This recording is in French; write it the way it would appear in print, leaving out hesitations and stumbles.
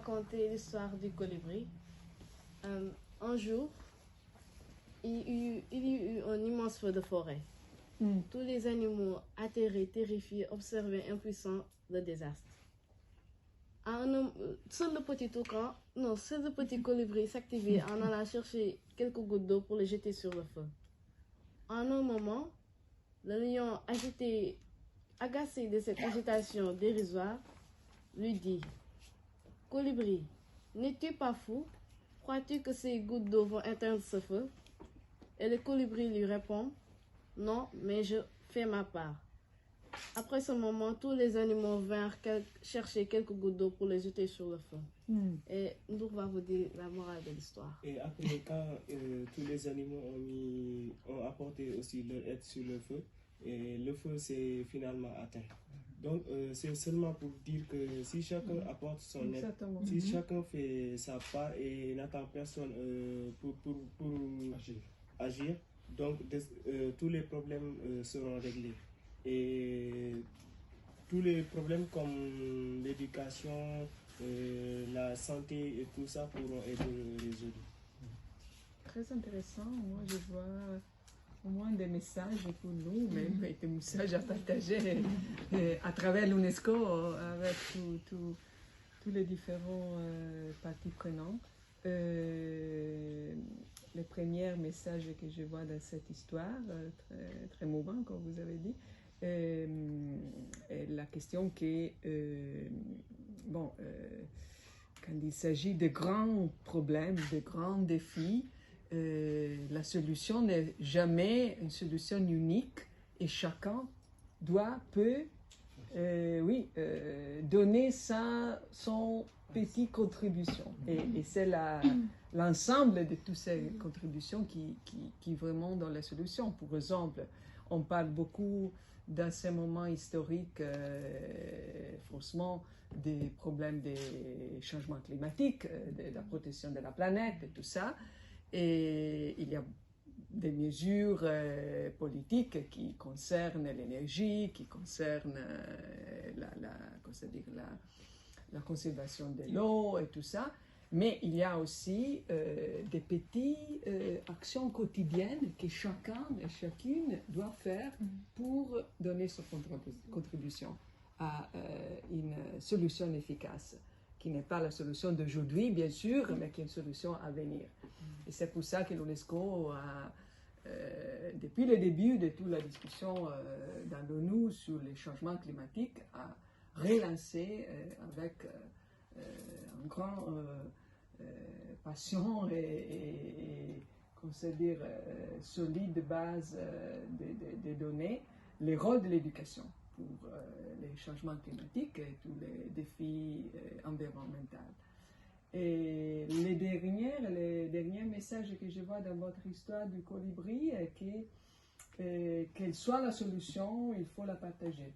raconter l'histoire du colibri. Un jour, il y eut un immense feu de forêt. Tous les animaux atterrés, terrifiés, observaient impuissants le désastre. Seul le petit colibri s'activait en allant chercher quelques gouttes d'eau pour les jeter sur le feu. En un moment, le lion, agacé de cette agitation dérisoire, lui dit: « Colibri, n'es-tu pas fou? Crois-tu que ces gouttes d'eau vont éteindre ce feu? » Et le colibri lui répond: « Non, mais je fais ma part. » Après ce moment, tous les animaux vinrent chercher quelques gouttes d'eau pour les jeter sur le feu. Et Ndour va vous dire la morale de l'histoire. Et après, quand tous les animaux ont apporté aussi leur aide sur le feu, et le feu s'est finalement atteint. Donc, c'est seulement pour dire que si chacun apporte son aide, si chacun fait sa part et n'attend personne pour agir, donc tous les problèmes seront réglés. Et tous les problèmes comme l'éducation, la santé et tout ça pourront être résolus. Très intéressant. Moi, je vois au moins des messages pour nous, même des messages à partager à travers l'UNESCO avec tous les différents parties prenantes. Le premier message que je vois dans cette histoire, très, très mouvant, comme vous avez dit, la question que, quand il s'agit de grands problèmes, de grands défis, la solution n'est jamais une solution unique et chacun peut donner son petite contribution. Et c'est l'ensemble de toutes ces contributions qui vraiment dans la solution. Par exemple, on parle beaucoup dans ces moments historiques, franchement, des problèmes des changements climatiques, de la protection de la planète et tout ça. Et il y a des mesures politiques qui concernent l'énergie, qui concernent la conservation de l'eau et tout ça. Mais il y a aussi des petites actions quotidiennes que chacun et chacune doit faire pour donner son contribution à une solution efficace, qui n'est pas la solution d'aujourd'hui, bien sûr, mais qui est une solution à venir. Et c'est pour ça que l'UNESCO a, depuis le début de toute la discussion dans l'ONU sur les changements climatiques, a relancé avec un grand passion et solide base de données, le rôle de l'éducation pour les changements climatiques et tous les défis environnementaux. Et le dernier message que je vois dans votre histoire du colibri est que quelle soit la solution, il faut la partager.